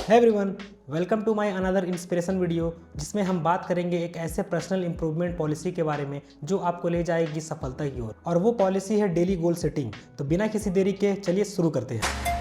है everyone, welcome to my another inspiration video जिसमें हम बात करेंगे एक ऐसे पर्सनल इंप्रूवमेंट पॉलिसी के बारे में जो आपको ले जाएगी सफलता की ओर। और वो पॉलिसी है डेली गोल सेटिंग। तो बिना किसी देरी के चलिए शुरू करते हैं।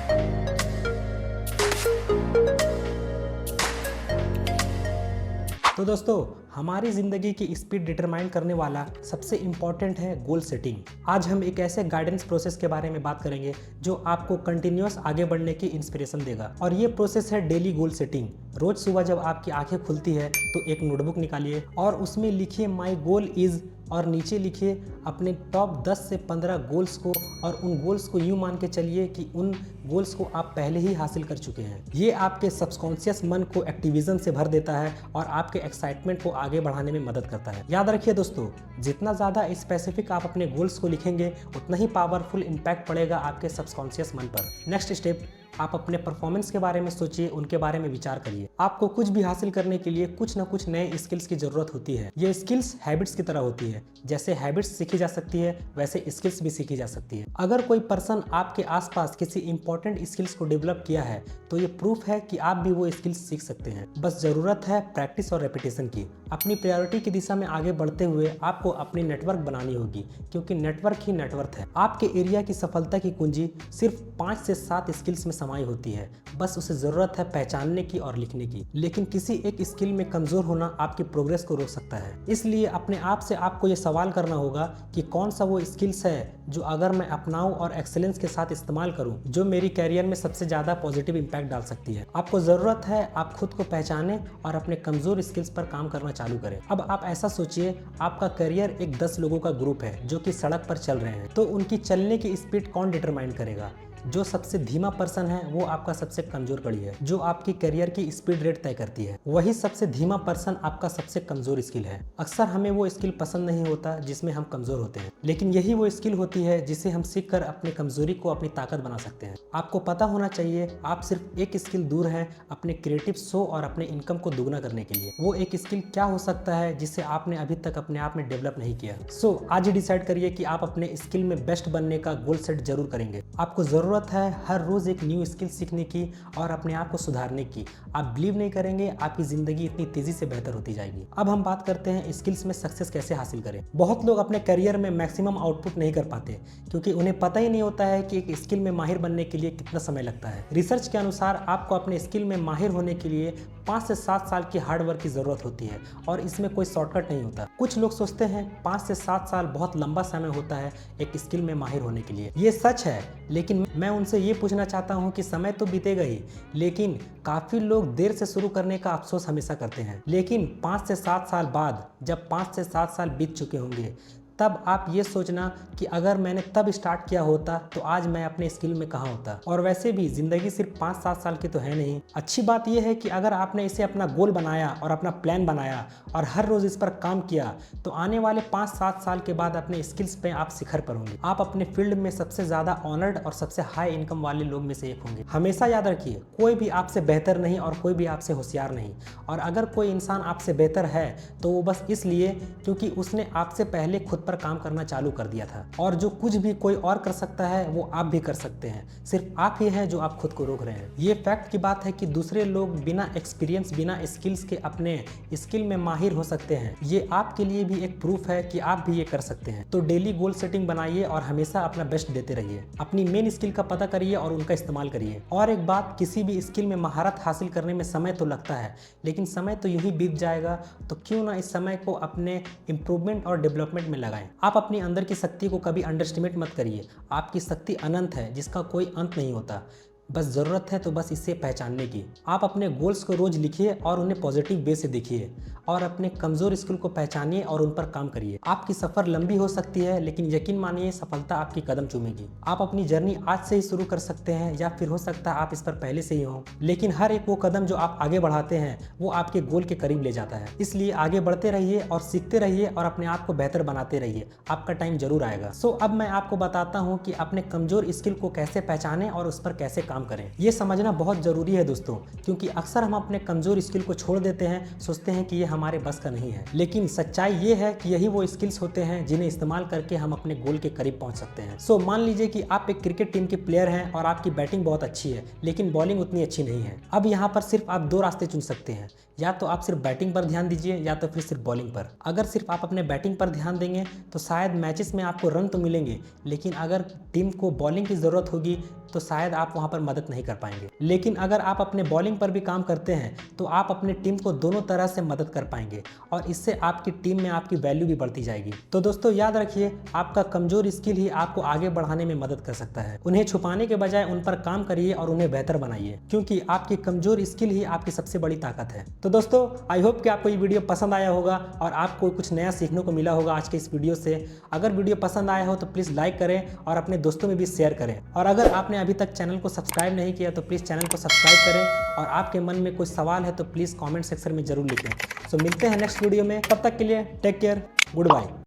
तो दोस्तों, हमारी ज़िंदगी की स्पीड डिटरमाइन करने वाला सबसे इम्पॉर्टेंट है गोल सेटिंग। आज हम एक ऐसे गाइडेंस प्रोसेस के बारे में बात करेंगे जो आपको कंटिन्यूअस आगे बढ़ने की इंस्पिरेशन देगा। और ये प्रोसेस है डेली गोल सेटिंग। रोज सुबह जब आपकी आंखें खुलती है तो एक नोटबुक निकालिए और उसमें लिखिए माई गोल इज़, और नीचे लिखिए अपने टॉप 10 से 15 गोल्स को। और उन गोल्स को यूँ मान के चलिए कि उन गोल्स को आप पहले ही हासिल कर चुके हैं। ये आपके सबकॉन्शियस मन को एक्टिविज्म से भर देता है और आपके एक्साइटमेंट को आगे बढ़ाने में मदद करता है। याद रखिए दोस्तों, जितना ज़्यादा स्पेसिफिक आप अपने गोल्स को लिखेंगे उतना ही पावरफुल इम्पैक्ट पड़ेगा आपके सबकॉन्शियस मन पर। नेक्स्ट स्टेप, आप अपने परफॉर्मेंस के बारे में सोचिए, उनके बारे में विचार करिए। आपको कुछ भी हासिल करने के लिए कुछ ना कुछ नए स्किल्स की जरूरत होती है। ये स्किल्स हैबिट्स की तरह होती है। जैसे हैबिट्स सीखी जा सकती है वैसे स्किल्स भी सीखी जा सकती है। अगर कोई पर्सन आपके आसपास किसी इंपॉर्टेंट स्किल्स को डेवलप किया है तो ये प्रूफ है कि आप भी वो स्किल्स सीख सकते हैं। बस जरूरत है प्रैक्टिस और रेपिटेशन की। अपनी प्रायोरिटी की दिशा में आगे बढ़ते हुए आपको अपनी नेटवर्क बनानी होगी, क्योंकि नेटवर्क ही नेटवर्थ है। आपके एरिया की सफलता की कुंजी सिर्फ 5 से 7 स्किल्स में समाई होती है। बस उसे जरूरत है पहचानने की और लिखने की। लेकिन किसी एक स्किल में कमजोर होना आपकी प्रोग्रेस को रोक सकता है। इसलिए अपने आप से आपको ये सवाल करना होगा कि कौन सा वो स्किल्स है जो अगर मैं अपनाऊं और एक्सेलेंस के साथ इस्तेमाल करूं जो मेरी कैरियर में सबसे ज्यादा पॉजिटिव इंपैक्ट डाल सकती है। आपको जरूरत है आप खुद को पहचानें और अपने कमजोर स्किल्स पर काम करना चालू करें। अब आप ऐसा सोचिए, आपका करियर एक 10 लोगों का ग्रुप है जो कि सड़क पर चल रहे हैं। तो उनकी चलने की स्पीड कौन डिटरमाइन करेगा? जो सबसे धीमा पर्सन है वो आपका सबसे कमजोर कड़ी है, जो आपकी करियर की स्पीड रेट तय करती है। वही सबसे धीमा पर्सन आपका सबसे कमजोर स्किल है। अक्सर हमें वो स्किल पसंद नहीं होता जिसमें हम कमजोर होते हैं, लेकिन यही वो स्किल होती है जिसे हम सीखकर अपनी कमजोरी को अपनी ताकत बना सकते हैं। आपको पता होना चाहिए आप सिर्फ एक स्किल दूर हैं अपने क्रिएटिव शो और अपने इनकम को दुगना करने के लिए। वो एक स्किल क्या हो सकता है जिसे आपने अभी तक अपने आप में डेवलप नहीं किया? आज ही डिसाइड करिए कि आप अपने स्किल में बेस्ट बनने का गोल सेट जरूर करेंगे। आपको जरूरत है हर रोज एक न्यू स्किल सीखने की और अपने आप को सुधारने की। आप बिलीव नहीं करेंगे आपकी जिंदगी इतनी तेजी से बेहतर होती जाएगी। अब हम बात करते हैं स्किल्स में सक्सेस कैसे हासिल करें। बहुत लोग अपने करियर में मैक्सिमम आउटपुट नहीं कर पाते क्योंकि उन्हें पता ही नहीं होता है कि एक स्किल में माहिर बनने के लिए कितना समय लगता है। रिसर्च के अनुसार आपको अपने स्किल में माहिर होने के लिए 5 से 7 साल की हार्डवर्क की जरूरत होती है और इसमें कोई शॉर्टकट नहीं होता। कुछ लोग सोचते हैं 5 से 7 साल बहुत लंबा समय होता है एक स्किल में माहिर होने के लिए। ये सच है, लेकिन मैं उनसे ये पूछना चाहता हूँ कि समय तो बीतेगा ही, लेकिन काफी लोग देर से शुरू करने का अफसोस हमेशा करते हैं। लेकिन 5 से 7 साल बाद, जब 5 से 7 साल बीत चुके होंगे, तब आप ये सोचना कि अगर मैंने तब स्टार्ट किया होता तो आज मैं अपने स्किल में कहाँ होता। और वैसे भी जिंदगी सिर्फ 5-7 साल की तो है नहीं। अच्छी बात यह है कि अगर आपने इसे अपना गोल बनाया और अपना प्लान बनाया और हर रोज इस पर काम किया तो आने वाले 5-7 साल के बाद अपने स्किल्स पे आप शिखर पर होंगे। आप अपने फील्ड में सबसे ज्यादा ऑनर्ड और सबसे हाई इनकम वाले लोग में से एक होंगे। हमेशा याद रखिए, कोई भी आपसे बेहतर नहीं और कोई भी आपसे होशियार नहीं। और अगर कोई इंसान आपसे बेहतर है तो वो बस इसलिए क्योंकि उसने आपसे पहले खुद पर काम करना चालू कर दिया था। और जो कुछ भी कोई और कर सकता है वो आप भी कर सकते हैं। सिर्फ आप ही हैं जो आप खुद को रोक रहे हैं। ये फैक्ट की बात है कि दूसरे लोग बिना एक्सपीरियंस, बिना स्किल्स के अपने स्किल में माहिर हो सकते हैं। ये आपके लिए भी एक प्रूफ है कि आप भी ये कर सकते हैं। तो डेली गोल सेटिंग बनाइए और हमेशा अपना बेस्ट देते रहिए। अपनी मेन स्किल का पता करिए और उनका इस्तेमाल करिए। और एक बात, किसी भी स्किल में महारत हासिल करने में समय तो लगता है, लेकिन समय तो यूं ही बीत जाएगा। तो क्यों ना इस समय को अपने इंप्रूवमेंट और डेवलपमेंट में लगाएं। आप अपनी अंदर की शक्ति को कभी अंडरएस्टिमेट मत करिए। आपकी शक्ति अनंत है जिसका कोई अंत नहीं होता। बस ज़रूरत है तो बस इसे पहचानने की। आप अपने गोल्स को रोज लिखिए और उन्हें पॉजिटिव वे से देखिए और अपने कमज़ोर स्किल को पहचानिए और उन पर काम करिए। आपकी सफ़र लंबी हो सकती है, लेकिन यकीन मानिए सफलता आपकी कदम चूमेगी। आप अपनी जर्नी आज से ही शुरू कर सकते हैं या फिर हो सकता है आप इस पर पहले से ही हों, लेकिन हर एक वो कदम जो आप आगे बढ़ाते हैं वो आपके गोल के करीब ले जाता है। इसलिए आगे बढ़ते रहिए और सीखते रहिए और अपने आप को बेहतर बनाते रहिए। आपका टाइम जरूर आएगा। अब मैं आपको बताता हूँ कि अपने कमज़ोर स्किल को कैसे पहचानें और उस पर कैसे काम काम करें। ये समझना बहुत ज़रूरी है दोस्तों, क्योंकि अक्सर हम अपने कमज़ोर स्किल को छोड़ देते हैं, सोचते हैं कि ये हमारे बस का नहीं है। लेकिन सच्चाई ये है कि यही वो स्किल्स होते हैं जिन्हें इस्तेमाल करके हम अपने गोल के करीब पहुंच सकते हैं। सो मान लीजिए कि आप एक क्रिकेट टीम के प्लेयर हैं और आपकी बैटिंग बहुत अच्छी है, लेकिन बॉलिंग उतनी अच्छी नहीं है। अब यहाँ पर सिर्फ आप दो रास्ते चुन सकते हैं, या तो आप सिर्फ बैटिंग पर ध्यान दीजिए या तो फिर सिर्फ बॉलिंग पर। अगर सिर्फ आप अपने बैटिंग पर ध्यान देंगे तो शायद मैचेस में आपको रन तो मिलेंगे, लेकिन अगर टीम को बॉलिंग की ज़रूरत होगी तो शायद आप वहां पर मदद नहीं कर पाएंगे। लेकिन अगर आप अपने बॉलिंग पर भी काम करते हैं तो आप अपने टीम को दोनों तरह से मदद कर पाएंगे और इससे आपकी टीम में आपकी वैल्यू भी बढ़ती जाएगी। तो दोस्तों याद रखिए, आपका कमजोर स्किल ही आपको आगे बढ़ाने में मदद कर सकता है। उन्हें छुपाने के बजाय उन पर काम करिए और उन्हें बेहतर बनाइए, क्योंकि आपकी कमजोर स्किल ही आपकी सबसे बड़ी ताकत है। तो दोस्तों आई होप कि आपको ये वीडियो पसंद आया होगा और आपको कुछ नया सीखने को मिला होगा आज के इस वीडियो से। अगर वीडियो पसंद आया हो तो प्लीज़ लाइक करें और अपने दोस्तों में भी शेयर करें, और अगर आपने अभी तक चैनल को सब्सक्राइब नहीं किया तो प्लीज़ चैनल को सब्सक्राइब करें, और आपके मन में कोई सवाल है तो प्लीज़ कमेंट सेक्शन में जरूर लिखें। सो मिलते हैं नेक्स्ट वीडियो में, तब तक के लिए टेक केयर, गुड बाय।